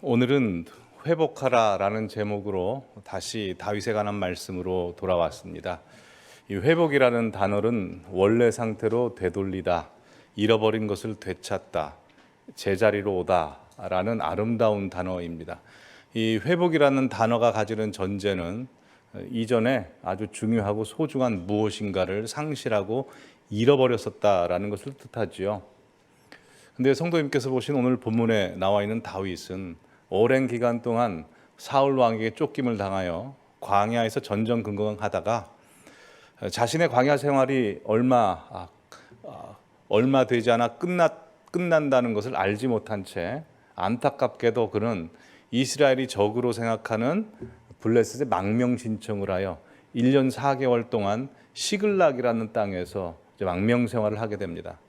오늘은 회복하라라는 제목으로 다시 다윗에 관한 말씀으로 돌아왔습니다. 이 회복이라는 단어는 원래 상태로 되돌리다, 잃어버린 것을 되찾다, 제자리로 오다라는 아름다운 단어입니다. 이 회복이라는 단어가 가지는 전제는 이전에 아주 중요하고 소중한 무엇인가를 상실하고 잃어버렸었다라는 것을 뜻하지요. 근데 성도님께서 보신 오늘 본문에 나와 있는 다윗은 오랜 기간 동안 사울 왕에게 쫓김을 당하여 광야에서 전전긍긍하다가 자신의 광야 생활이 얼마 되지 않아 끝난다는 것을 알지 못한 채 안타깝게도 그는 이스라엘이 적으로 생각하는 블레셋의 망명 신청을 하여 1년 4개월 동안 시글락이라는 땅에서 망명 생활을 하게 됩니다.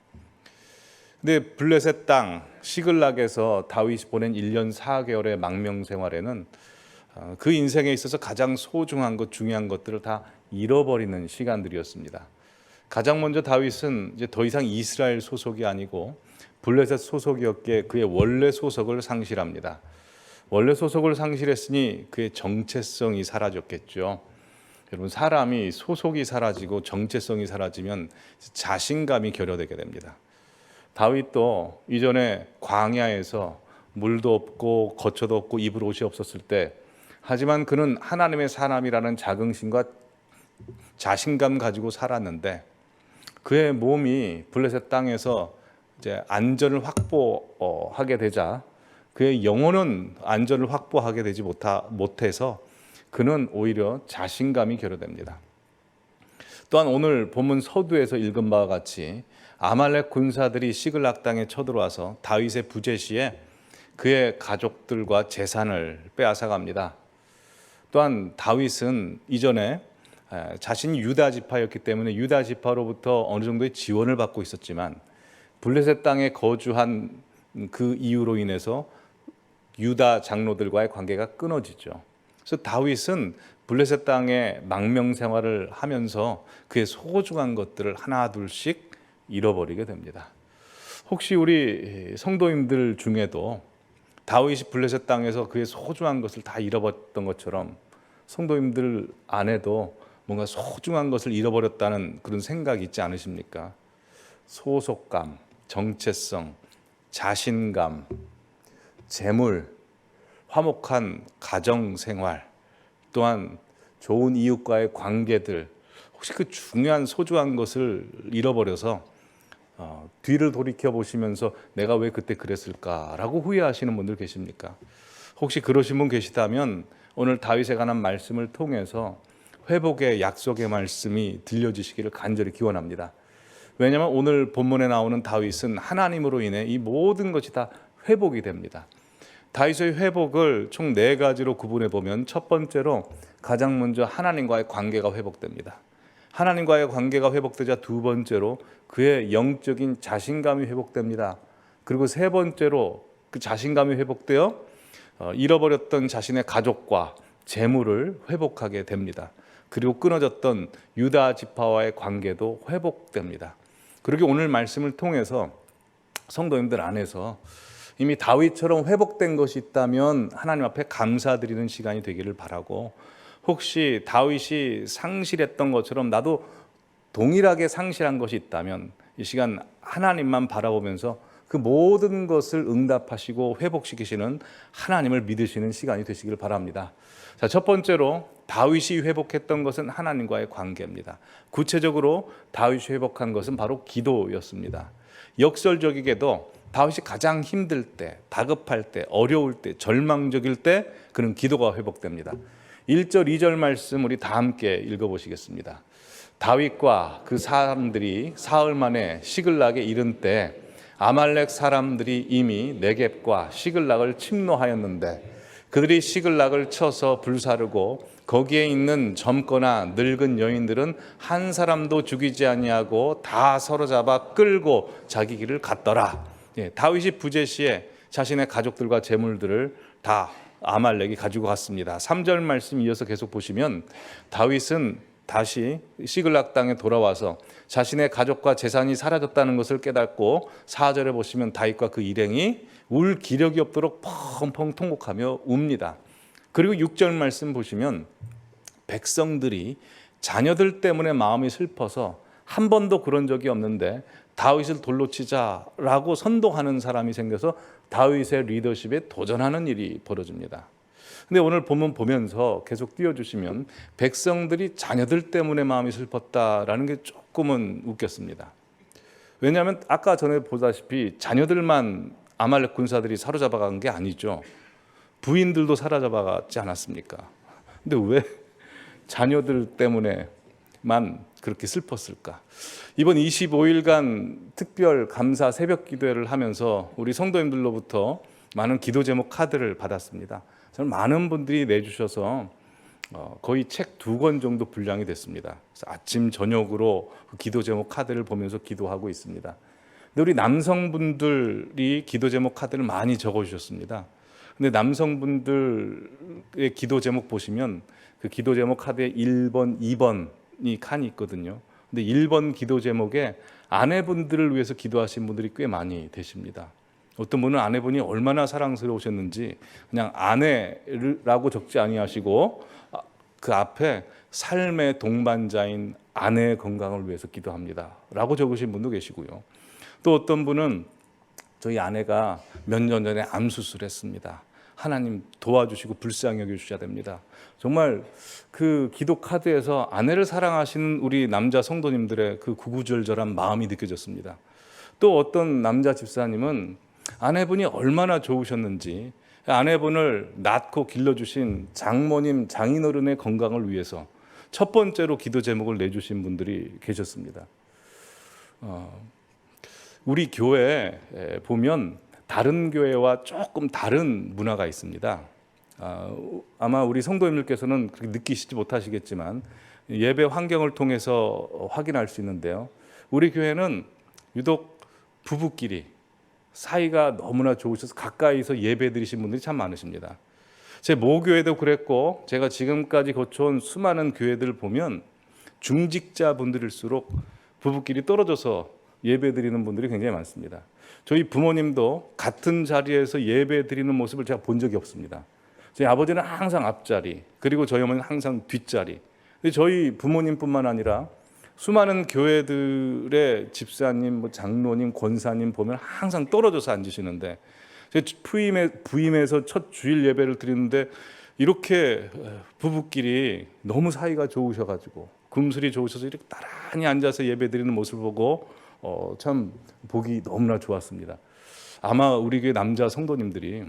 근데 블레셋 땅 시글락에서 다윗이 보낸 1년 4개월의 망명 생활에는 그 인생에 있어서 가장 소중한 것, 중요한 것들을 다 잃어버리는 시간들이었습니다. 가장 먼저 다윗은 이제 더 이상 이스라엘 소속이 아니고 블레셋 소속이었기에 그의 원래 소속을 상실합니다. 원래 소속을 상실했으니 그의 정체성이 사라졌겠죠. 여러분, 사람이 소속이 사라지고 정체성이 사라지면 자신감이 결여되게 됩니다. 다윗도 이전에 광야에서 물도 없고 거처도 없고 입을 옷이 없었을 때, 하지만 그는 하나님의 사람이라는 자긍심과 자신감 가지고 살았는데 그의 몸이 블레셋 땅에서 이제 안전을 확보하게 되자 그의 영혼은 안전을 확보하게 되지 못해서 그는 오히려 자신감이 결여됩니다. 또한 오늘 본문 서두에서 읽은 바와 같이 아말렉 군사들이 시글락 땅에 쳐들어와서 다윗의 부재 시에 그의 가족들과 재산을 빼앗아갑니다. 또한 다윗은 이전에 자신이 유다 지파였기 때문에 유다 지파로부터 어느 정도의 지원을 받고 있었지만 블레셋 땅에 거주한 그 이유로 인해서 유다 장로들과의 관계가 끊어지죠. 그래서 다윗은 블레셋 땅에 망명 생활을 하면서 그의 소중한 것들을 하나 둘씩 잃어버리게 됩니다. 혹시 우리 성도님들 중에도 다윗이 블레셋 땅에서 그의 소중한 것을 다 잃어버렸던 것처럼 성도님들 안에도 뭔가 소중한 것을 잃어버렸다는 그런 생각이 있지 않으십니까? 소속감, 정체성, 자신감, 재물, 화목한 가정생활, 또한 좋은 이웃과의 관계들, 혹시 그 중요한 소중한 것을 잃어버려서 뒤를 돌이켜 보시면서 내가 왜 그때 그랬을까라고 후회하시는 분들 계십니까? 혹시 그러신 분 계시다면 오늘 다윗에 관한 말씀을 통해서 회복의 약속의 말씀이 들려주시기를 간절히 기원합니다. 왜냐하면 오늘 본문에 나오는 다윗은 하나님으로 인해 이 모든 것이 다 회복이 됩니다. 다윗의 회복을 총 4가지로 구분해 보면 첫 번째로 가장 먼저 하나님과의 관계가 회복됩니다. 하나님과의 관계가 회복되자 두 번째로 그의 영적인 자신감이 회복됩니다. 그리고 세 번째로 그 자신감이 회복되어 잃어버렸던 자신의 가족과 재물을 회복하게 됩니다. 그리고 끊어졌던 유다 지파와의 관계도 회복됩니다. 그렇게 오늘 말씀을 통해서 성도님들 안에서 이미 다윗처럼 회복된 것이 있다면 하나님 앞에 감사드리는 시간이 되기를 바라고, 혹시 다윗이 상실했던 것처럼 나도 동일하게 상실한 것이 있다면 이 시간 하나님만 바라보면서 그 모든 것을 응답하시고 회복시키시는 하나님을 믿으시는 시간이 되시길 바랍니다. 자, 첫 번째로 다윗이 회복했던 것은 하나님과의 관계입니다. 구체적으로 다윗이 회복한 것은 바로 기도였습니다. 역설적이게도 다윗이 가장 힘들 때, 다급할 때, 어려울 때, 절망적일 때 그는 기도가 회복됩니다. 1절, 2절 말씀 우리 다 함께 읽어보시겠습니다. 다윗과 그 사람들이 사흘 만에 시글락에 이른 때 아말렉 사람들이 이미 네겝과 시글락을 침노하였는데 그들이 시글락을 쳐서 불사르고 거기에 있는 젊거나 늙은 여인들은 한 사람도 죽이지 아니하고 다 서로잡아 끌고 자기 길을 갔더라. 다윗이 부재 시에 자신의 가족들과 재물들을 다 아말렉이 가지고 갔습니다. 3절 말씀 이어서 계속 보시면 다윗은 다시 시글락 땅에 돌아와서 자신의 가족과 재산이 사라졌다는 것을 깨닫고 4절에 보시면 다윗과 그 일행이 울 기력이 없도록 펑펑 통곡하며 웁니다. 그리고 6절 말씀 보시면 백성들이 자녀들 때문에 마음이 슬퍼서 한 번도 그런 적이 없는데 다윗을 돌로 치자라고 선동하는 사람이 생겨서 다윗의 리더십에 도전하는 일이 벌어집니다. 근데 오늘 본문 보면서 계속 띄워주시면 백성들이 자녀들 때문에 마음이 슬펐다라는 게 조금은 웃겼습니다. 왜냐하면 아까 전에 보다시피 자녀들만 아말렉 군사들이 사로잡아간 게 아니죠. 부인들도 사로잡아갔지 않았습니까? 근데 왜 자녀들 때문에만 그렇게 슬펐을까? 이번 25일간 특별 감사 새벽 기도회를 하면서 우리 성도님들로부터 많은 기도 제목 카드를 받았습니다. 저는 많은 분들이 내주셔서 거의 책 2권 정도 분량이 됐습니다. 그래서 아침 저녁으로 그 기도 제목 카드를 보면서 기도하고 있습니다. 근데 우리 남성분들이 기도 제목 카드를 많이 적어주셨습니다. 근데 남성분들의 기도 제목 보시면 그 기도 제목 카드에 1번, 2번이 칸이 있거든요. 근데 1번 기도 제목에 아내분들을 위해서 기도하신 분들이 꽤 많이 되십니다. 어떤 분은 아내분이 얼마나 사랑스러우셨는지 그냥 아내라고 적지 아니하시고 그 앞에 삶의 동반자인 아내의 건강을 위해서 기도합니다 라고 적으신 분도 계시고요. 또 어떤 분은 저희 아내가 몇 년 전에 암 수술했습니다. 하나님 도와주시고 불쌍히 여겨주셔야 됩니다. 정말 그 기도 카드에서 아내를 사랑하시는 우리 남자 성도님들의 그 구구절절한 마음이 느껴졌습니다. 또 어떤 남자 집사님은 아내분이 얼마나 좋으셨는지 아내분을 낳고 길러주신 장모님, 장인어른의 건강을 위해서 첫 번째로 기도 제목을 내주신 분들이 계셨습니다. 우리 교회에 보면 다른 교회와 조금 다른 문화가 있습니다. 아마 우리 성도님들께서는 그렇게 느끼시지 못하시겠지만 예배 환경을 통해서 확인할 수 있는데요. 우리 교회는 유독 부부끼리 사이가 너무나 좋으셔서 가까이서 예배 드리신 분들이 참 많으십니다. 제 모교회도 그랬고 제가 지금까지 거쳐온 수많은 교회들을 보면 중직자분들일수록 부부끼리 떨어져서 예배 드리는 분들이 굉장히 많습니다. 저희 부모님도 같은 자리에서 예배 드리는 모습을 제가 본 적이 없습니다. 저희 아버지는 항상 앞자리, 그리고 저희 어머니는 항상 뒷자리. 근데 저희 부모님뿐만 아니라 수많은 교회들의 집사님, 장로님, 권사님 보면 항상 떨어져서 앉으시는데 부임해서 첫 주일 예배를 드리는데 이렇게 부부끼리 너무 사이가 좋으셔가지고 금슬이 좋으셔서 이렇게 나란히 앉아서 예배 드리는 모습을 보고 참 보기 너무나 좋았습니다. 아마 우리 교회 남자 성도님들이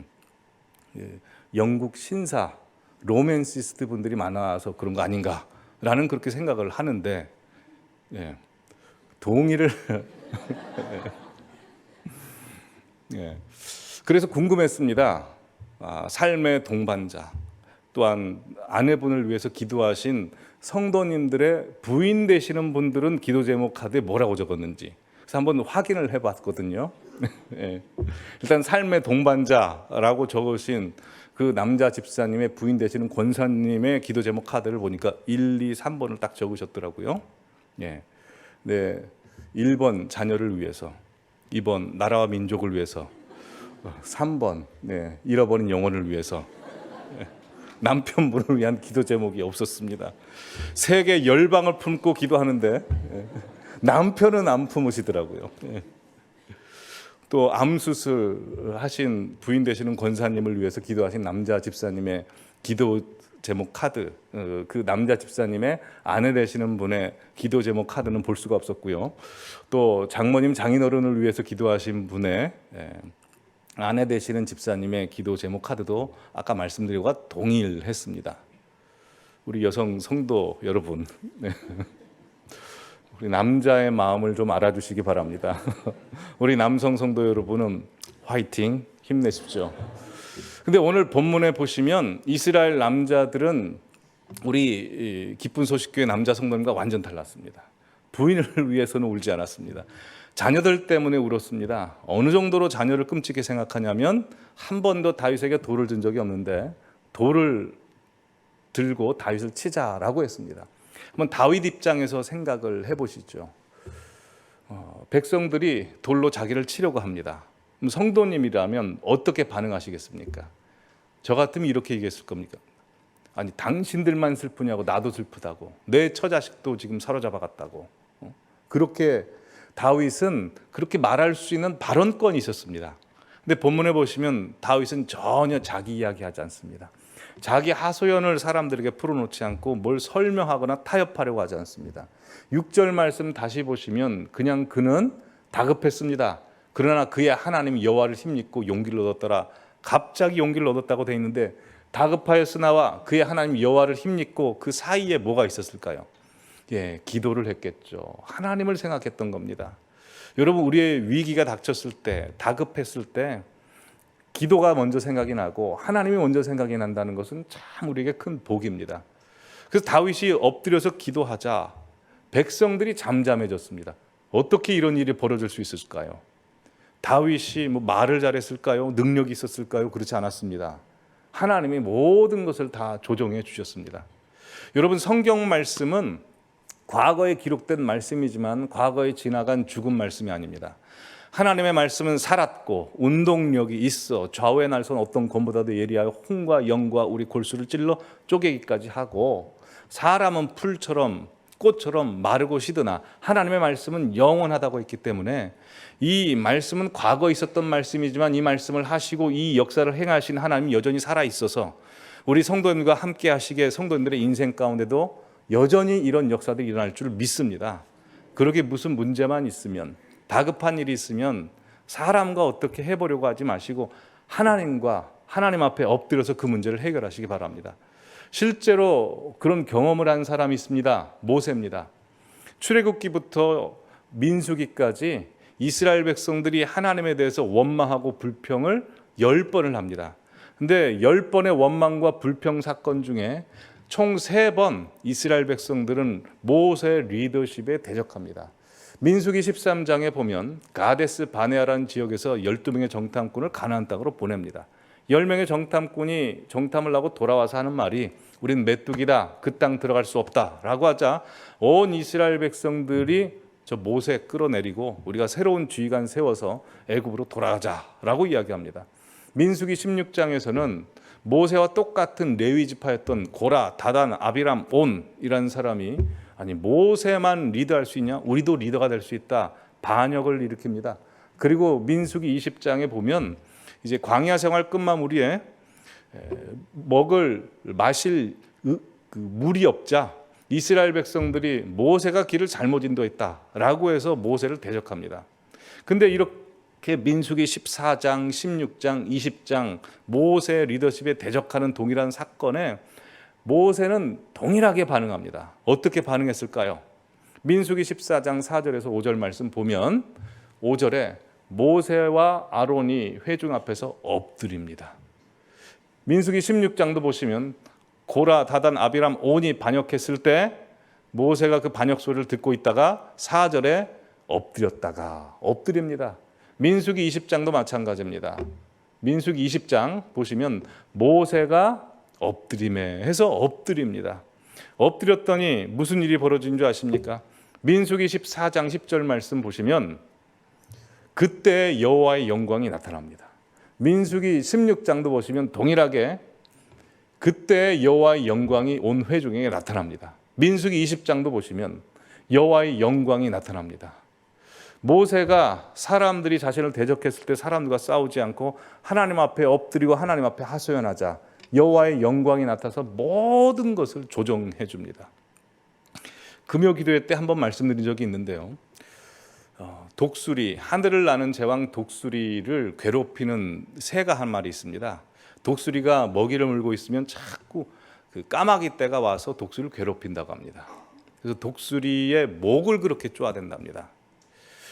영국 신사 로맨시스트 분들이 많아서 그런 거 아닌가라는 그렇게 생각을 하는데 동의를 그래서 궁금했습니다. 삶의 동반자 또한 아내분을 위해서 기도하신 성도님들의 부인 되시는 분들은 기도 제목 카드에 뭐라고 적었는지 그래서 한번 확인을 해봤거든요. 일단 삶의 동반자라고 적으신 그 남자 집사님의 부인 되시는 권사님의 기도 제목 카드를 보니까 1, 2, 3번을 딱 적으셨더라고요. 네, 1번 자녀를 위해서, 2번 나라와 민족을 위해서, 3번 잃어버린 영혼을 위해서, 남편분을 위한 기도 제목이 없었습니다. 세계 열방을 품고 기도하는데 남편은 안 품으시더라고요. 또 암수술 하신 부인 되시는 권사님을 위해서 기도하신 남자 집사님의 기도 제목 카드, 그 남자 집사님의 아내 되시는 분의 기도 제목 카드는 볼 수가 없었고요. 또 장모님, 장인어른을 위해서 기도하신 분의 아내 되시는 집사님의 기도 제목 카드도 아까 말씀드린 것과 동일했습니다. 우리 여성 성도 여러분, 우리 남자의 마음을 좀 알아주시기 바랍니다. 우리 남성 성도 여러분은 화이팅, 힘내십시오. 근데 오늘 본문에 보시면 이스라엘 남자들은 우리 기쁜 소식교회 남자 성도님과 완전 달랐습니다. 부인을 위해서는 울지 않았습니다. 자녀들 때문에 울었습니다. 어느 정도로 자녀를 끔찍히 생각하냐면 한 번도 다윗에게 돌을 든 적이 없는데 돌을 들고 다윗을 치자라고 했습니다. 한번 다윗 입장에서 생각을 해보시죠. 백성들이 돌로 자기를 치려고 합니다. 그럼 성도님이라면 어떻게 반응하시겠습니까? 저 같으면 이렇게 얘기했을 겁니까? 아니, 당신들만 슬프냐고, 나도 슬프다고, 내 처자식도 지금 사로잡아갔다고. 그렇게 다윗은 그렇게 말할 수 있는 발언권이 있었습니다. 근데 본문에 보시면 다윗은 전혀 자기 이야기하지 않습니다. 자기 하소연을 사람들에게 풀어놓지 않고 뭘 설명하거나 타협하려고 하지 않습니다. 6절 말씀 다시 보시면 그냥 그는 다급했습니다. 그러나 그의 하나님 여호와를 힘입고 용기를 얻었더라. 갑자기 용기를 얻었다고 되어 있는데, 다급하였으나와 그의 하나님 여호와를 힘입고 그 사이에 뭐가 있었을까요? 기도를 했겠죠. 하나님을 생각했던 겁니다. 여러분, 우리의 위기가 닥쳤을 때, 다급했을 때 기도가 먼저 생각이 나고 하나님이 먼저 생각이 난다는 것은 참 우리에게 큰 복입니다. 그래서 다윗이 엎드려서 기도하자 백성들이 잠잠해졌습니다. 어떻게 이런 일이 벌어질 수 있었을까요? 다윗이 말을 잘했을까요? 능력이 있었을까요? 그렇지 않았습니다. 하나님이 모든 것을 다 조정해 주셨습니다. 여러분, 성경 말씀은 과거에 기록된 말씀이지만 과거에 지나간 죽은 말씀이 아닙니다. 하나님의 말씀은 살았고 운동력이 있어 좌우의 날선 어떤 검보다도 예리하여 홍과 영과 우리 골수를 찔러 쪼개기까지 하고, 사람은 풀처럼 꽃처럼 마르고 시드나 하나님의 말씀은 영원하다고 했기 때문에 이 말씀은 과거에 있었던 말씀이지만 이 말씀을 하시고 이 역사를 행하신 하나님이 여전히 살아있어서 우리 성도님과 함께 하시기에 성도님들의 인생 가운데도 여전히 이런 역사들이 일어날 줄 믿습니다. 그러게 무슨 문제만 있으면, 다급한 일이 있으면 사람과 어떻게 해보려고 하지 마시고 하나님 앞에 엎드려서 그 문제를 해결하시기 바랍니다. 실제로 그런 경험을 한 사람이 있습니다. 모세입니다. 출애굽기부터 민수기까지 이스라엘 백성들이 하나님에 대해서 원망하고 불평을 10번을 합니다. 근데 10번의 원망과 불평 사건 중에 총 3번 이스라엘 백성들은 모세의 리더십에 대적합니다. 민수기 13장에 보면 가데스 바네아라는 지역에서 12명의 정탐꾼을 가나안 땅으로 보냅니다. 10명의 정탐꾼이 정탐을 하고 돌아와서 하는 말이 우린 메뚜기다, 그 땅 들어갈 수 없다라고 하자 온 이스라엘 백성들이 저 모세 끌어내리고 우리가 새로운 지휘관 세워서 애굽으로 돌아가자라고 이야기합니다. 민수기 16장에서는 모세와 똑같은 레위 지파였던 고라, 다단, 아비람, 온이라는 사람이 아니 모세만 리드할 수 있냐? 우리도 리더가 될 수 있다. 반역을 일으킵니다. 그리고 민수기 20장에 보면 이제 광야 생활 끝마무리에 먹을 마실 물이 없자 이스라엘 백성들이 모세가 길을 잘못 인도했다라고 해서 모세를 대적합니다. 근데 이렇게 민수기 14장, 16장, 20장 모세 리더십에 대적하는 동일한 사건에 모세는 동일하게 반응합니다. 어떻게 반응했을까요? 민수기 14장 4절에서 5절 말씀 보면 5절에 모세와 아론이 회중 앞에서 엎드립니다. 민수기 16장도 보시면 고라, 다단, 아비람, 온이 반역했을 때 모세가 그 반역 소리를 듣고 있다가 4절에 엎드립니다. 민수기 20장도 마찬가지입니다. 민수기 20장 보시면 모세가 엎드림에 해서 엎드립니다. 엎드렸더니 무슨 일이 벌어진 줄 아십니까? 민수기 14장 10절 말씀 보시면 그때 여호와의 영광이 나타납니다. 민수기 16장도 보시면 동일하게 그때 여호와의 영광이 온 회중에게 나타납니다. 민수기 20장도 보시면 여호와의 영광이 나타납니다. 모세가 사람들이 자신을 대적했을 때 사람들과 싸우지 않고 하나님 앞에 엎드리고 하나님 앞에 하소연하자 여호와의 영광이 나타나서 모든 것을 조정해 줍니다. 금요 기도회 때 한번 말씀드린 적이 있는데요. 독수리, 하늘을 나는 제왕 독수리를 괴롭히는 새가 한 마리 있습니다. 독수리가 먹이를 물고 있으면 자꾸 그 까마귀 떼가 와서 독수리를 괴롭힌다고 합니다. 그래서 독수리의 목을 그렇게 쪼아댄답니다.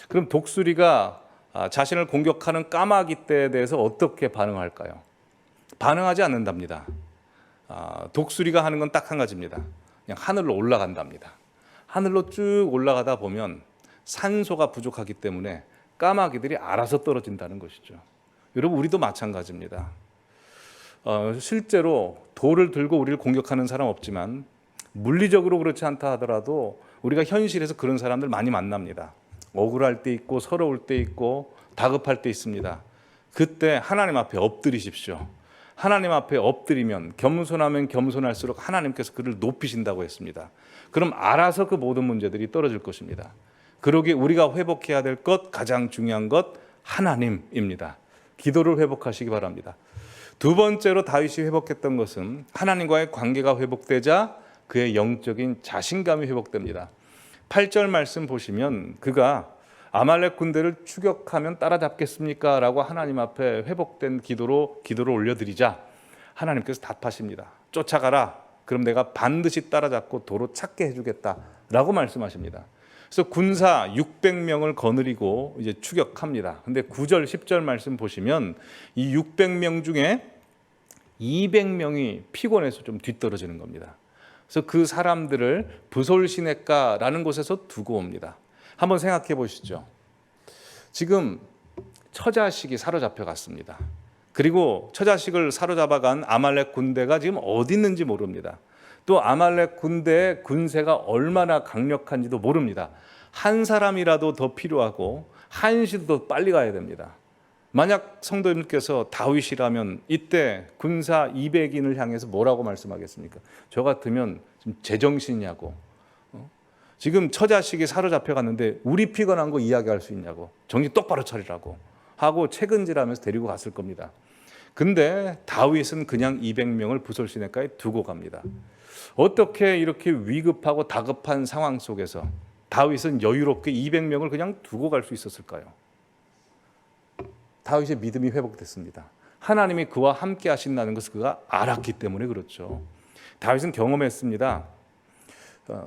그럼 독수리가 자신을 공격하는 까마귀 떼에 대해서 어떻게 반응할까요? 반응하지 않는답니다. 독수리가 하는 건 딱 한 가지입니다. 그냥 하늘로 올라간답니다. 하늘로 쭉 올라가다 보면 산소가 부족하기 때문에 까마귀들이 알아서 떨어진다는 것이죠. 여러분, 우리도 마찬가지입니다. 실제로 돌을 들고 우리를 공격하는 사람 없지만 물리적으로 그렇지 않다 하더라도 우리가 현실에서 그런 사람들 많이 만납니다. 억울할 때 있고 서러울 때 있고 다급할 때 있습니다. 그때 하나님 앞에 엎드리십시오. 하나님 앞에 엎드리면 겸손하면 겸손할수록 하나님께서 그를 높이신다고 했습니다. 그럼 알아서 그 모든 문제들이 떨어질 것입니다. 그러기에 우리가 회복해야 될 것, 가장 중요한 것 하나님입니다. 기도를 회복하시기 바랍니다. 두 번째로 다윗이 회복했던 것은 하나님과의 관계가 회복되자 그의 영적인 자신감이 회복됩니다. 8절 말씀 보시면 그가 아말렉 군대를 추격하면 따라잡겠습니까? 라고 하나님 앞에 회복된 기도를 올려드리자 하나님께서 답하십니다. 쫓아가라. 그럼 내가 반드시 따라잡고 도로 찾게 해주겠다. 라고 말씀하십니다. 그래서 군사 600명을 거느리고 이제 추격합니다. 근데 9절, 10절 말씀 보시면 이 600명 중에 200명이 피곤해서 좀 뒤떨어지는 겁니다. 그래서 그 사람들을 부솔시내가라는 곳에서 두고 옵니다. 한번 생각해 보시죠. 지금 처자식이 사로잡혀 갔습니다. 그리고 처자식을 사로잡아간 아말렉 군대가 지금 어디 있는지 모릅니다. 또 아말렉 군대의 군세가 얼마나 강력한지도 모릅니다. 한 사람이라도 더 필요하고 한시도 더 빨리 가야 됩니다. 만약 성도님께서 다윗이라면 이때 군사 200인을 향해서 뭐라고 말씀하겠습니까? 저 같으면 좀 제정신이냐고, 지금 처자식이 사로잡혀 갔는데 우리 피곤한 거 이야기할 수 있냐고, 정신 똑바로 차리라고 하고 책은질하면서 데리고 갔을 겁니다. 근데 다윗은 그냥 200명을 부솔시내가에 두고 갑니다. 어떻게 이렇게 위급하고 다급한 상황 속에서 다윗은 여유롭게 200명을 그냥 두고 갈 수 있었을까요? 다윗의 믿음이 회복됐습니다. 하나님이 그와 함께 하신다는 것을 그가 알았기 때문에 그렇죠. 다윗은 경험했습니다.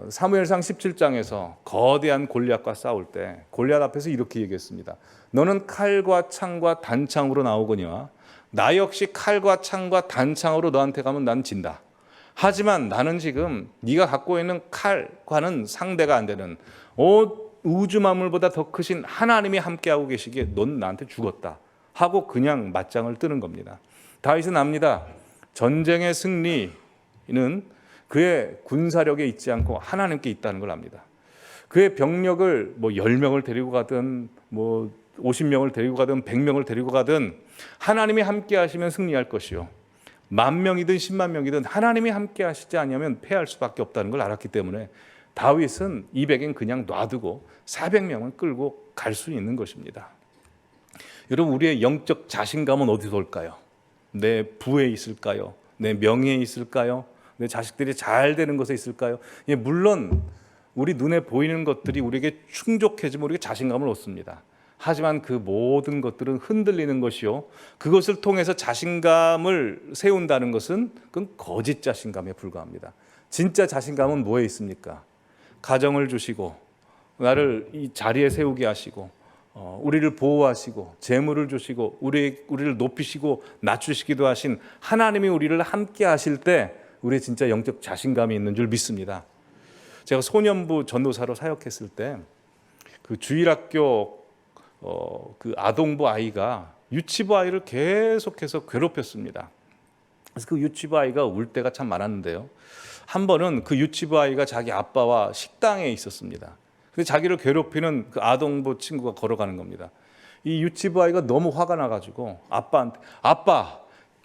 사무엘상 17장에서 거대한 골리앗과 싸울 때 골리앗 앞에서 이렇게 얘기했습니다. 너는 칼과 창과 단창으로 나오거니와 나 역시 칼과 창과 단창으로 너한테 가면 난 진다. 하지만 나는 지금 네가 갖고 있는 칼과는 상대가 안 되는 우주 만물보다 더 크신 하나님이 함께하고 계시기에 넌 나한테 죽었다 하고 그냥 맞짱을 뜨는 겁니다. 다윗은 압니다. 전쟁의 승리는 그의 군사력에 있지 않고 하나님께 있다는 걸 압니다. 그의 병력을 10명을 데리고 가든 50명을 데리고 가든 100명을 데리고 가든 하나님이 함께 하시면 승리할 것이요, 10,000명이든 10만 명이든 하나님이 함께 하시지 않으면 패할 수밖에 없다는 걸 알았기 때문에 다윗은 200인 그냥 놔두고 400명을 끌고 갈 수 있는 것입니다. 여러분, 우리의 영적 자신감은 어디서 올까요? 내 부에 있을까요? 내 명예에 있을까요? 내 자식들이 잘 되는 것에 있을까요? 물론 우리 눈에 보이는 것들이 우리에게 충족해지면 우리가 자신감을 얻습니다. 하지만 그 모든 것들은 흔들리는 것이요, 그것을 통해서 자신감을 세운다는 것은 그건 거짓 자신감에 불과합니다. 진짜 자신감은 뭐에 있습니까? 가정을 주시고 나를 이 자리에 세우게 하시고 우리를 보호하시고 재물을 주시고 우리를 높이시고 낮추시기도 하신 하나님이 우리를 함께 하실 때 우리의 진짜 영적 자신감이 있는 줄 믿습니다. 제가 소년부 전도사로 사역했을 때 그 주일학교 그 아동부 아이가 유치부 아이를 계속해서 괴롭혔습니다. 그래서 그 유치부 아이가 울 때가 참 많았는데요. 한 번은 그 유치부 아이가 자기 아빠와 식당에 있었습니다. 근데 자기를 괴롭히는 그 아동부 친구가 걸어가는 겁니다. 이 유치부 아이가 너무 화가 나가지고 아빠한테, 아빠,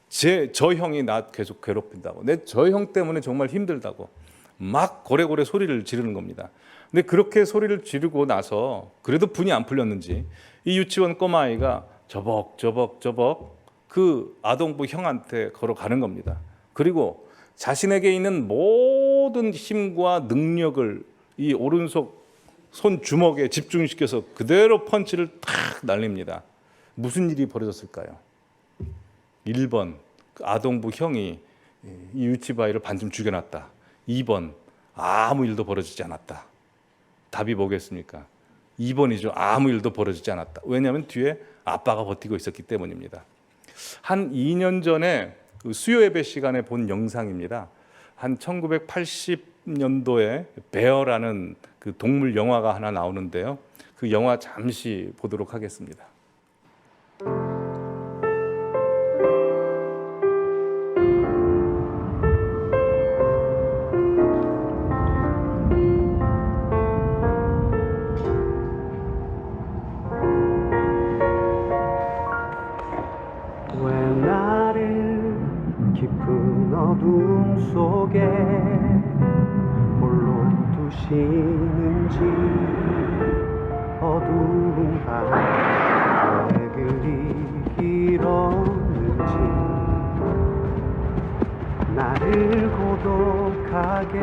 저 형이 나 계속 괴롭힌다고, 내 저 형 때문에 정말 힘들다고 막 고래고래 소리를 지르는 겁니다. 근데 그렇게 소리를 지르고 나서 그래도 분이 안 풀렸는지 이 유치원 꼬마아이가 저벅저벅 그 아동부 형한테 걸어가는 겁니다. 그리고 자신에게 있는 모든 힘과 능력을 이 오른손 주먹에 집중시켜서 그대로 펀치를 탁 날립니다. 무슨 일이 벌어졌을까요? 1번, 그 아동부 형이 이 유치부 아이를 반쯤 죽여놨다. 2번, 아무 일도 벌어지지 않았다. 답이 뭐겠습니까? 2번이죠. 아무 일도 벌어지지 않았다. 왜냐하면 뒤에 아빠가 버티고 있었기 때문입니다. 한 2년 전에 그 수요 예배 시간에 본 영상입니다. 한 1980년도에 베어라는 그 동물 영화가 하나 나오는데요. 그 영화 잠시 보도록 하겠습니다. 깊은 어둠 속에 홀로 두시는지 어두운 밤 왜 그리 길었는지 나를 고독하게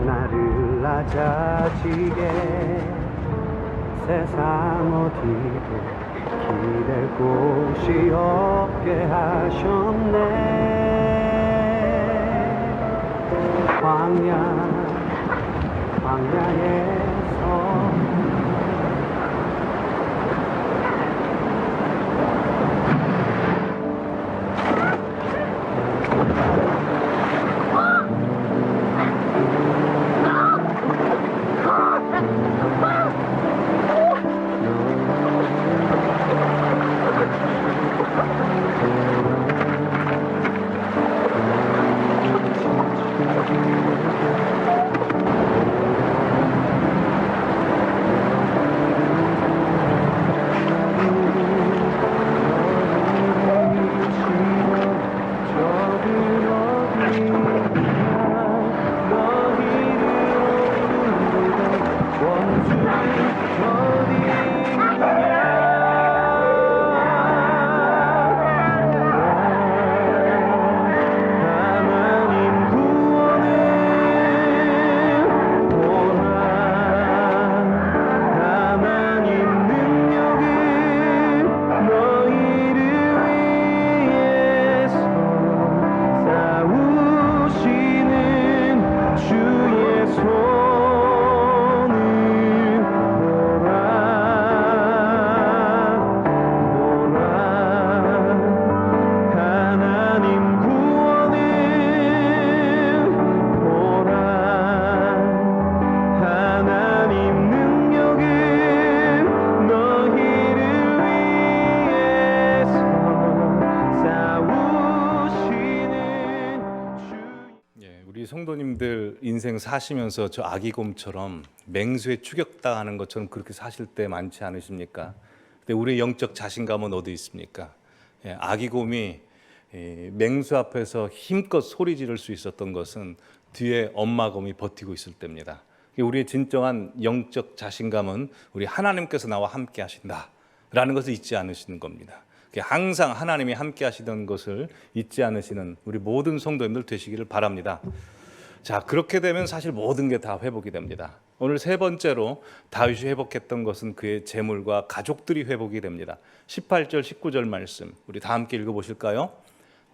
나를 낮아지게 세상 어디도 기댈 곳이 없게 하셨네. 광야에서 우리 성도님들 인생 사시면서 저 아기곰처럼 맹수에 추격당하는 것처럼 그렇게 사실 때 많지 않으십니까? 근데 우리의 영적 자신감은 어디 있습니까? 아기곰이 맹수 앞에서 힘껏 소리 지를 수 있었던 것은 뒤에 엄마곰이 버티고 있을 때입니다. 우리의 진정한 영적 자신감은 우리 하나님께서 나와 함께 하신다라는 것을 잊지 않으시는 겁니다. 항상 하나님이 함께 하시던 것을 잊지 않으시는 우리 모든 성도님들 되시기를 바랍니다. 자, 그렇게 되면 사실 모든 게 다 회복이 됩니다. 오늘 세 번째로 다윗이 회복했던 것은 그의 재물과 가족들이 회복이 됩니다. 18절 19절 말씀 우리 다 함께 읽어보실까요?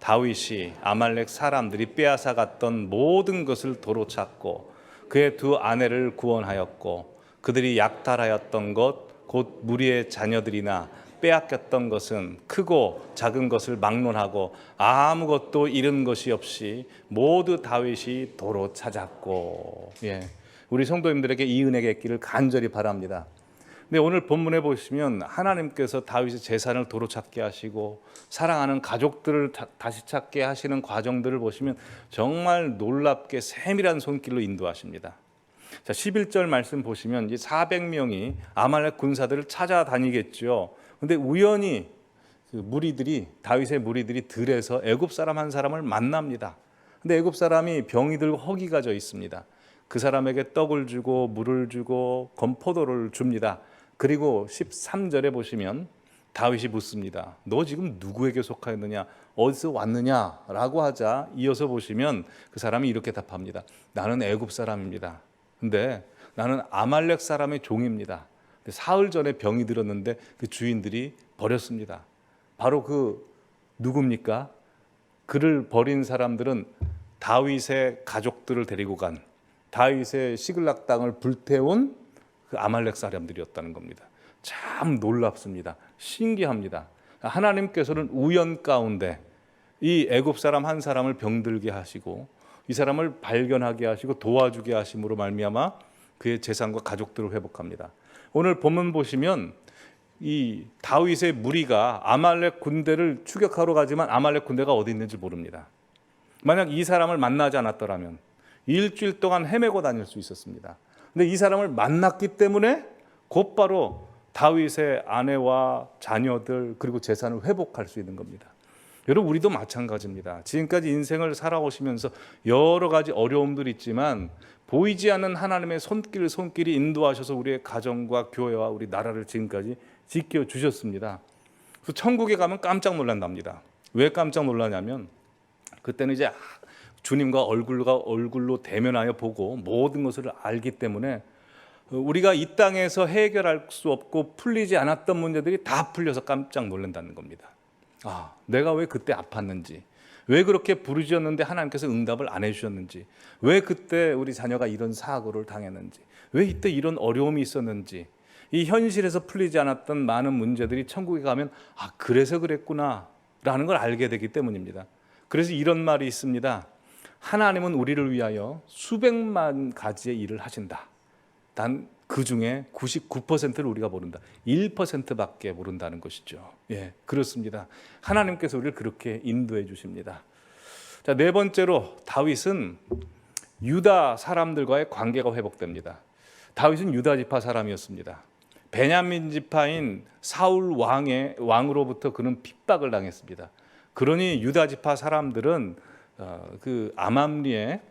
다윗이 아말렉 사람들이 빼앗아 갔던 모든 것을 도로 찾고 그의 두 아내를 구원하였고 그들이 약탈하였던 것 곧 무리의 자녀들이나 빼앗겼던 것은 크고 작은 것을 막론하고 아무것도 잃은 것이 없이 모두 다윗이 도로 찾았고. 우리 성도님들에게 이 은혜가 있기를 간절히 바랍니다. 근데 오늘 본문에 보시면 하나님께서 다윗의 재산을 도로 찾게 하시고 사랑하는 가족들을 다시 찾게 하시는 과정들을 보시면 정말 놀랍게 세밀한 손길로 인도하십니다. 자, 11절 말씀 보시면 이제 400명이 아말렉 군사들을 찾아다니겠죠. 근데 우연히 그 무리들이 다윗의 무리들이 들에서 애굽 사람 한 사람을 만납니다. 근데 애굽 사람이 병이 들고 허기가 져 있습니다. 그 사람에게 떡을 주고 물을 주고 건포도를 줍니다. 그리고 13절에 보시면 다윗이 묻습니다. 너 지금 누구에게 속하였느냐? 어디서 왔느냐? 라고 하자 이어서 보시면 그 사람이 이렇게 답합니다. 나는 애굽 사람입니다. 근데 나는 아말렉 사람의 종입니다. 사흘 전에 병이 들었는데 그 주인들이 버렸습니다. 바로 그 누굽니까? 그를 버린 사람들은 다윗의 가족들을 데리고 간 다윗의 시글락 땅을 불태운 그 아말렉 사람들이었다는 겁니다. 참 놀랍습니다. 신기합니다. 하나님께서는 우연 가운데 이 애굽 사람 한 사람을 병들게 하시고 이 사람을 발견하게 하시고 도와주게 하심으로 말미암아 그의 재산과 가족들을 회복합니다. 오늘 본문 보시면 이 다윗의 무리가 아말렉 군대를 추격하러 가지만 아말렉 군대가 어디 있는지 모릅니다. 만약 이 사람을 만나지 않았더라면 일주일 동안 헤매고 다닐 수 있었습니다. 근데 이 사람을 만났기 때문에 곧바로 다윗의 아내와 자녀들 그리고 재산을 회복할 수 있는 겁니다. 여러분 우리도 마찬가지입니다. 지금까지 인생을 살아오시면서 여러 가지 어려움들이 있지만 보이지 않는 하나님의 손길이 인도하셔서 우리의 가정과 교회와 우리 나라를 지금까지 지켜주셨습니다. 그래서 천국에 가면 깜짝 놀란답니다. 왜 깜짝 놀라냐면 그때는 이제 주님과 얼굴로 대면하여 보고 모든 것을 알기 때문에 우리가 이 땅에서 해결할 수 없고 풀리지 않았던 문제들이 다 풀려서 깜짝 놀란다는 겁니다. 내가 왜 그때 아팠는지, 왜 그렇게 부르짖었는데 하나님께서 응답을 안 해주셨는지, 왜 그때 우리 자녀가 이런 사고를 당했는지, 왜 이때 이런 어려움이 있었는지, 이 현실에서 풀리지 않았던 많은 문제들이 천국에 가면 그래서 그랬구나 라는 걸 알게 되기 때문입니다. 그래서 이런 말이 있습니다. 하나님은 우리를 위하여 수백만 가지의 일을 하신다. 단 그 중에 99%를 우리가 모른다. 1%밖에 모른다는 것이죠. 그렇습니다. 하나님께서 우리를 그렇게 인도해 주십니다. 자, 네 번째로 다윗은 유다 사람들과의 관계가 회복됩니다. 다윗은 유다 지파 사람이었습니다. 베냐민 지파인 사울 왕으로부터 그는 핍박을 당했습니다. 그러니 유다 지파 사람들은 그 아맘리에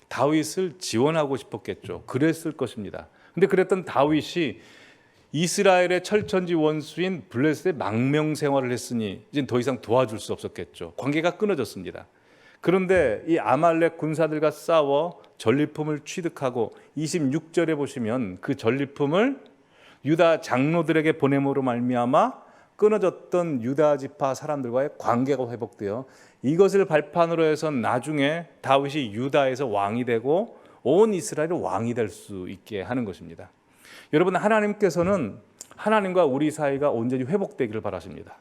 다윗을 지원하고 싶었겠죠. 그랬을 것입니다. 근데 그랬던 다윗이 이스라엘의 철천지 원수인 블레셋의 망명 생활을 했으니 이제 더 이상 도와줄 수 없었겠죠. 관계가 끊어졌습니다. 그런데 이 아말렉 군사들과 싸워 전리품을 취득하고 26절에 보시면 그 전리품을 유다 장로들에게 보냄으로 말미암아 끊어졌던 유다 지파 사람들과의 관계가 회복되어 이것을 발판으로 해서 나중에 다윗이 유다에서 왕이 되고 온 이스라엘의 왕이 될 수 있게 하는 것입니다. 여러분, 하나님께서는 하나님과 우리 사이가 온전히 회복되기를 바라십니다.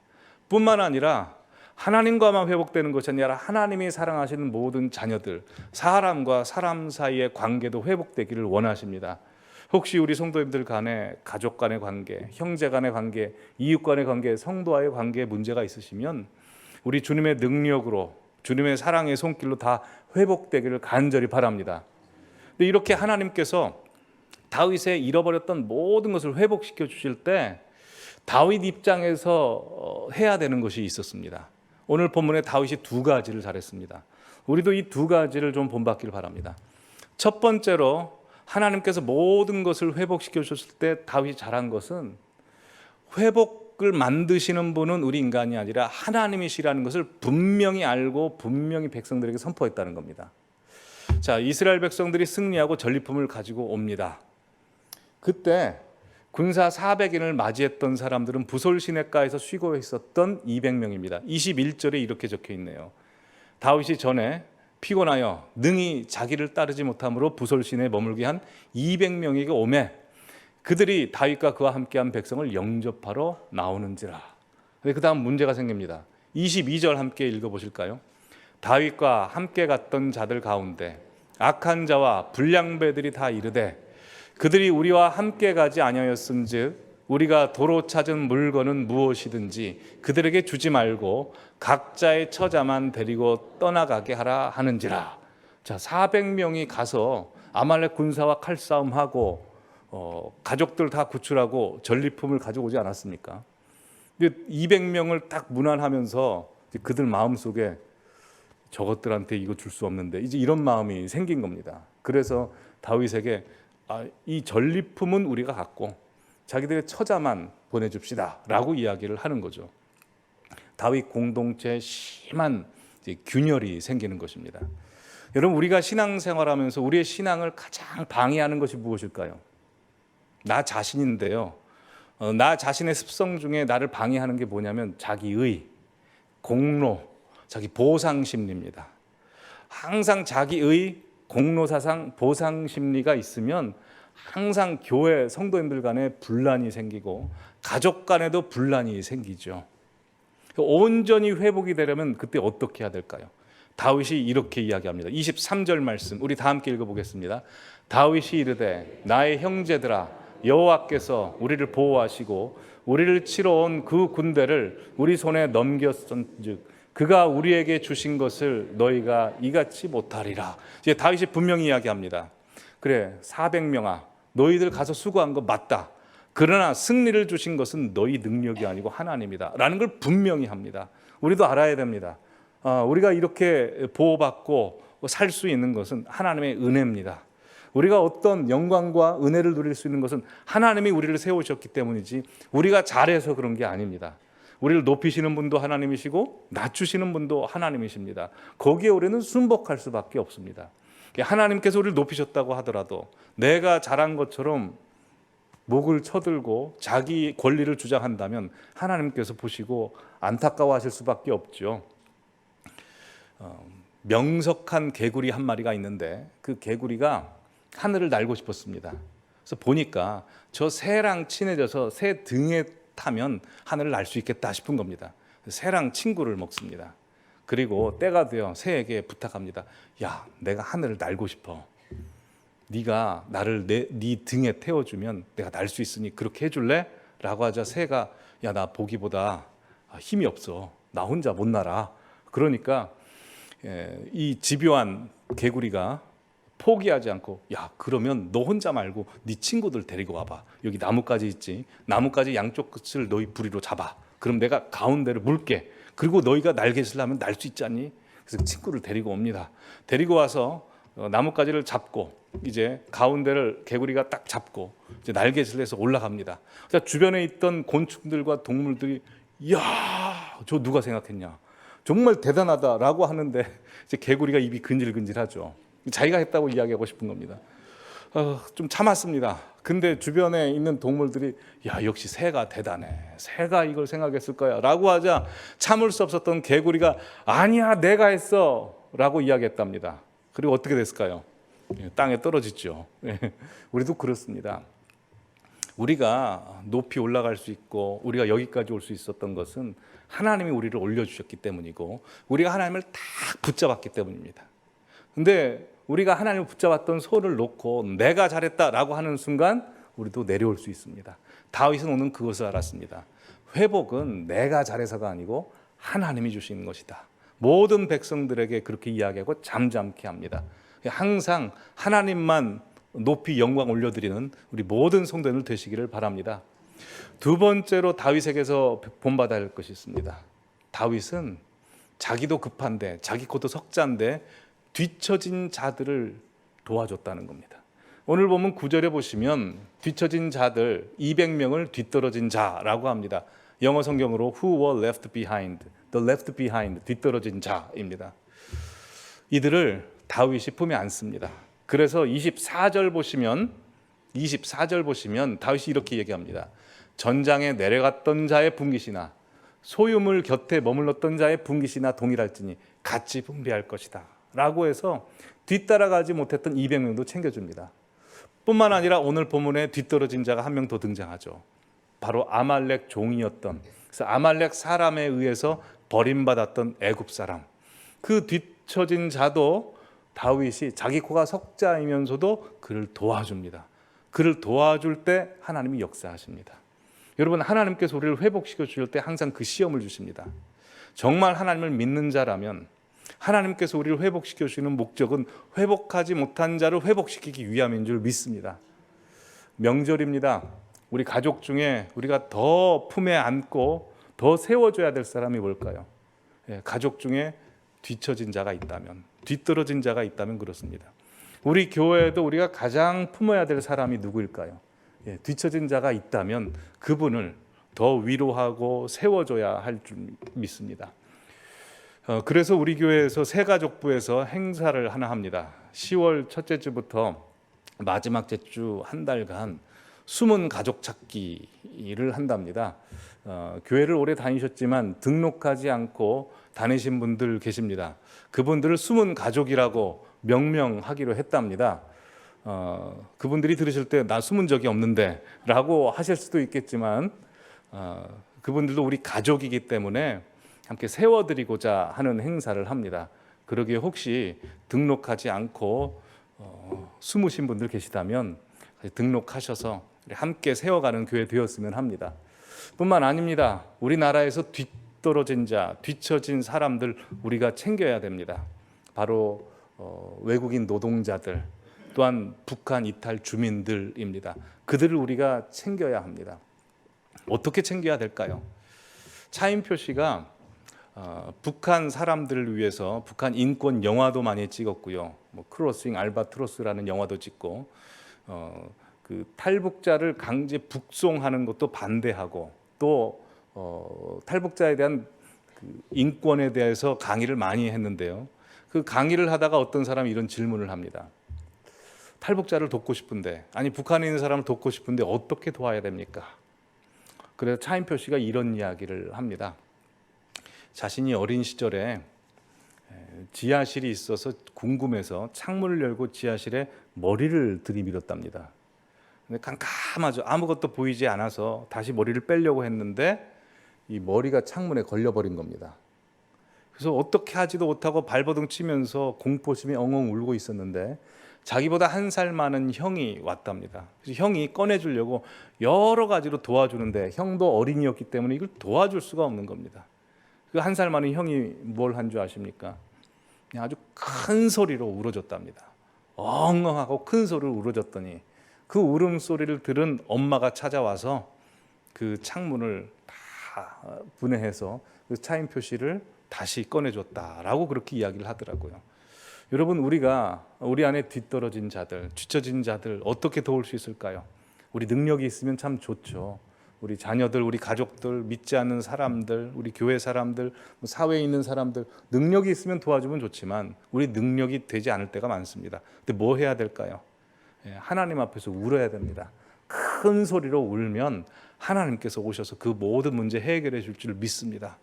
뿐만 아니라 하나님과만 회복되는 것이 아니라 하나님이 사랑하시는 모든 자녀들, 사람과 사람 사이의 관계도 회복되기를 원하십니다. 혹시 우리 성도님들 간에 가족 간의 관계, 형제 간의 관계, 이웃 간의 관계, 성도와의 관계에 문제가 있으시면 우리 주님의 능력으로, 주님의 사랑의 손길로 다 회복되기를 간절히 바랍니다. 근데 이렇게 하나님께서 다윗의 잃어버렸던 모든 것을 회복시켜 주실 때 다윗 입장에서 해야 되는 것이 있었습니다. 오늘 본문에 다윗이 두 가지를 잘했습니다. 우리도 이 두 가지를 좀 본받기를 바랍니다. 첫 번째로 하나님께서 모든 것을 회복시켜 주셨을 때 다윗이 잘한 것은 회복을 만드시는 분은 우리 인간이 아니라 하나님이시라는 것을 분명히 알고 분명히 백성들에게 선포했다는 겁니다. 자, 이스라엘 백성들이 승리하고 전리품을 가지고 옵니다. 그때 군사 400인을 맞이했던 사람들은 부솔 시내가에서 쉬고 있었던 200명입니다. 21절에 이렇게 적혀 있네요. 다윗이 전에 피곤하여 능히 자기를 따르지 못함으로 부솔 시내에 머물게 한 200명에게 오매 그들이 다윗과 그와 함께한 백성을 영접하러 나오는지라. 그 다음 문제가 생깁니다. 22절 함께 읽어보실까요? 다윗과 함께 갔던 자들 가운데 악한 자와 불량배들이 다 이르되 그들이 우리와 함께 가지 아니하였은즉 우리가 도로 찾은 물건은 무엇이든지 그들에게 주지 말고 각자의 처자만 데리고 떠나가게 하라 하는지라. 자, 400명이 가서 아말렉 군사와 칼싸움하고 가족들 다 구출하고 전리품을 가져오지 않았습니까? 근데 200명을 딱 문안하면서 그들 마음속에 저것들한테 이거 줄 수 없는데 이제 이런 마음이 생긴 겁니다. 그래서 다윗에게 이 전리품은 우리가 갖고 자기들의 처자만 보내줍시다 라고 이야기를 하는 거죠. 다윗 공동체에 심한 균열이 생기는 것입니다. 여러분, 우리가 신앙생활하면서 우리의 신앙을 가장 방해하는 것이 무엇일까요? 나 자신인데요. 나 자신의 습성 중에 나를 방해하는 게 뭐냐면 자기의, 공로, 자기 보상 심리입니다. 항상 자기의 공로 사상, 보상 심리가 있으면 항상 교회 성도님들 간에 분란이 생기고 가족 간에도 분란이 생기죠. 온전히 회복이 되려면 그때 어떻게 해야 될까요? 다윗이 이렇게 이야기합니다. 23절 말씀 우리 다 함께 읽어보겠습니다. 다윗이 이르되 나의 형제들아 여호와께서 우리를 보호하시고 우리를 치러 온 그 군대를 우리 손에 넘겼은즉 그가 우리에게 주신 것을 너희가 이같이 못하리라. 이제 다윗이 분명히 이야기합니다. 그래, 400명아 너희들 가서 수고한 거 맞다. 그러나 승리를 주신 것은 너희 능력이 아니고 하나님이다 라는 걸 분명히 합니다. 우리도 알아야 됩니다. 우리가 이렇게 보호받고 살 수 있는 것은 하나님의 은혜입니다. 우리가 어떤 영광과 은혜를 누릴 수 있는 것은 하나님이 우리를 세우셨기 때문이지 우리가 잘해서 그런 게 아닙니다. 우리를 높이시는 분도 하나님이시고 낮추시는 분도 하나님이십니다. 거기에 우리는 순복할 수밖에 없습니다. 하나님께서 우리를 높이셨다고 하더라도 내가 잘한 것처럼 목을 쳐들고 자기 권리를 주장한다면 하나님께서 보시고 안타까워하실 수밖에 없죠. 명석한 개구리 한 마리가 있는데 그 개구리가 하늘을 날고 싶었습니다. 그래서 보니까 저 새랑 친해져서 새 등에 타면 하늘을 날 수 있겠다 싶은 겁니다. 새랑 친구를 먹습니다. 그리고 때가 되어 새에게 부탁합니다. 야, 내가 하늘을 날고 싶어. 네가 나를 네 등에 태워주면 내가 날 수 있으니 그렇게 해줄래? 라고 하자 새가 야, 나 보기보다 힘이 없어. 나 혼자 못 날아. 그러니까 이 집요한 개구리가 포기하지 않고 야, 그러면 너 혼자 말고 네 친구들 데리고 와봐. 여기 나뭇가지 있지. 나뭇가지 양쪽 끝을 너희 부리로 잡아. 그럼 내가 가운데를 물게. 그리고 너희가 날개짓을 하면 날 수 있지 않니? 그래서 친구를 데리고 옵니다. 데리고 와서 나뭇가지를 잡고 이제 가운데를 개구리가 딱 잡고 이제 날개짓을 해서 올라갑니다. 그래서 주변에 있던 곤충들과 동물들이 야, 저 누가 생각했냐? 정말 대단하다라고 하는데 이제 개구리가 입이 근질근질하죠. 자기가 했다고 이야기하고 싶은 겁니다. 좀 참았습니다. 근데 주변에 있는 동물들이 야, 역시 새가 대단해. 새가 이걸 생각했을 거야 라고 하자 참을 수 없었던 개구리가 아니야, 내가 했어 라고 이야기했답니다. 그리고 어떻게 됐을까요? 땅에 떨어지죠. 우리도 그렇습니다. 우리가 높이 올라갈 수 있고 우리가 여기까지 올 수 있었던 것은 하나님이 우리를 올려주셨기 때문이고 우리가 하나님을 딱 붙잡았기 때문입니다. 근데 우리가 하나님을 붙잡았던 손을 놓고 내가 잘했다라고 하는 순간 우리도 내려올 수 있습니다. 다윗은 오늘 그것을 알았습니다. 회복은 내가 잘해서가 아니고 하나님이 주시는 것이다. 모든 백성들에게 그렇게 이야기하고 잠잠케 합니다. 항상 하나님만 높이 영광 올려드리는 우리 모든 성도들 되시기를 바랍니다. 두 번째로 다윗에게서 본받아야 할 것이 있습니다. 다윗은 자기도 급한데 자기 것도 석자인데 뒤처진 자들을 도와줬다는 겁니다. 오늘 보면 9절에 보시면 뒤처진 자들 200명을 뒤떨어진 자라고 합니다. 영어 성경으로 who were left behind, the left behind, 뒤떨어진 자입니다. 이들을 다윗이 품에 안습니다. 그래서 24절 보시면 다윗이 이렇게 얘기합니다. 전장에 내려갔던 자의 분깃이나 소유물 곁에 머물렀던 자의 분깃이나 동일할지니 같이 분배할 것이다 라고 해서 뒤따라가지 못했던 200명도 챙겨줍니다. 뿐만 아니라 오늘 본문에 뒤떨어진 자가 한 명 더 등장하죠. 바로 아말렉 종이었던, 그래서 아말렉 사람에 의해서 버림받았던 애굽 사람. 그 뒤처진 자도 다윗이 자기 코가 석자이면서도 그를 도와줍니다. 그를 도와줄 때 하나님이 역사하십니다. 여러분, 하나님께서 우리를 회복시켜 주실 때 항상 그 시험을 주십니다. 정말 하나님을 믿는 자라면 하나님께서 우리를 회복시켜 주시는 목적은 회복하지 못한 자를 회복시키기 위함인 줄 믿습니다. 명절입니다. 우리 가족 중에 우리가 더 품에 안고 더 세워줘야 될 사람이 뭘까요? 가족 중에 뒤처진 자가 있다면, 뒤떨어진 자가 있다면 그렇습니다. 우리 교회에도 우리가 가장 품어야 될 사람이 누구일까요? 뒤처진 자가 있다면 그분을 더 위로하고 세워줘야 할 줄 믿습니다. 그래서 우리 교회에서 새가족부에서 행사를 하나 합니다. 10월 첫째 주부터 마지막 주 한 달간 숨은 가족 찾기를 한답니다. 교회를 오래 다니셨지만 등록하지 않고 다니신 분들 계십니다. 그분들을 숨은 가족이라고 명명하기로 했답니다. 그분들이 들으실 때 나 숨은 적이 없는데 라고 하실 수도 있겠지만 그분들도 우리 가족이기 때문에 함께 세워드리고자 하는 행사를 합니다. 그러기에 혹시 등록하지 않고 숨으신 분들 계시다면 등록하셔서 함께 세워가는 교회 되었으면 합니다. 뿐만 아닙니다. 우리나라에서 뒤떨어진 자, 뒤처진 사람들 우리가 챙겨야 됩니다. 바로 외국인 노동자들, 또한 북한 이탈 주민들입니다. 그들을 우리가 챙겨야 합니다. 어떻게 챙겨야 될까요? 차인 표시가 북한 사람들을 위해서 북한 인권 영화도 많이 찍었고요. 뭐 크로싱 알바트로스라는 영화도 찍고 그 탈북자를 강제 북송하는 것도 반대하고 또 탈북자에 대한 그 인권에 대해서 강의를 많이 했는데요. 그 강의를 하다가 어떤 사람이 이런 질문을 합니다. 탈북자를 돕고 싶은데, 아니 북한에 있는 사람을 돕고 싶은데 어떻게 도와야 됩니까? 그래서 차인표 씨가 이런 이야기를 합니다. 자신이 어린 시절에 지하실이 있어서 궁금해서 창문을 열고 지하실에 머리를 들이밀었답니다. 근데 깜깜하죠. 아무것도 보이지 않아서 다시 머리를 빼려고 했는데 이 머리가 창문에 걸려버린 겁니다. 그래서 어떻게 하지도 못하고 발버둥 치면서 공포심에 엉엉 울고 있었는데 자기보다 1살 많은 형이 왔답니다. 그래서 형이 꺼내주려고 여러 가지로 도와주는데 형도 어린이였기 때문에 이걸 도와줄 수가 없는 겁니다. 그 1살 많은 형이 뭘 한 줄 아십니까? 그냥 아주 큰 소리로 울어줬답니다. 엉엉하고 큰 소리로 울어줬더니 그 울음소리를 들은 엄마가 찾아와서 그 창문을 다 분해해서 그 차인표 씨를 다시 꺼내줬다라고 그렇게 이야기를 하더라고요. 여러분, 우리가 우리 안에 뒤떨어진 자들, 뒤처진 자들 어떻게 도울 수 있을까요? 우리 능력이 있으면 참 좋죠. 우리 자녀들, 우리 가족들, 믿지 않는 사람들, 우리 교회 사람들, 사회에 있는 사람들 능력이 있으면 도와주면 좋지만 우리 능력이 되지 않을 때가 많습니다. 근데 뭐 해야 될까요? 하나님 앞에서 울어야 됩니다. 큰 소리로 울면 하나님께서 오셔서 그 모든 문제 해결해 줄 줄 믿습니다.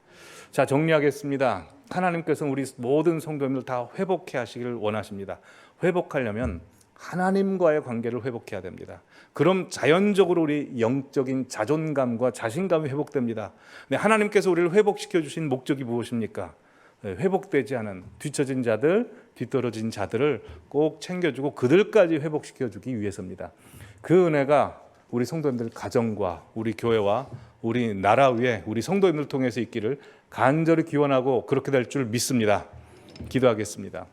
자, 정리하겠습니다. 하나님께서는 우리 모든 성도님들 다 회복해 하시기를 원하십니다. 회복하려면 하나님과의 관계를 회복해야 됩니다. 그럼 자연적으로 우리 영적인 자존감과 자신감이 회복됩니다. 네, 하나님께서 우리를 회복시켜 주신 목적이 무엇입니까? 네, 회복되지 않은 뒤처진 자들, 뒤떨어진 자들을 꼭 챙겨주고 그들까지 회복시켜 주기 위해서입니다. 그 은혜가 우리 성도님들 가정과 우리 교회와 우리 나라 위에 우리 성도님들 통해서 있기를 간절히 기원하고 그렇게 될 줄 믿습니다. 기도하겠습니다.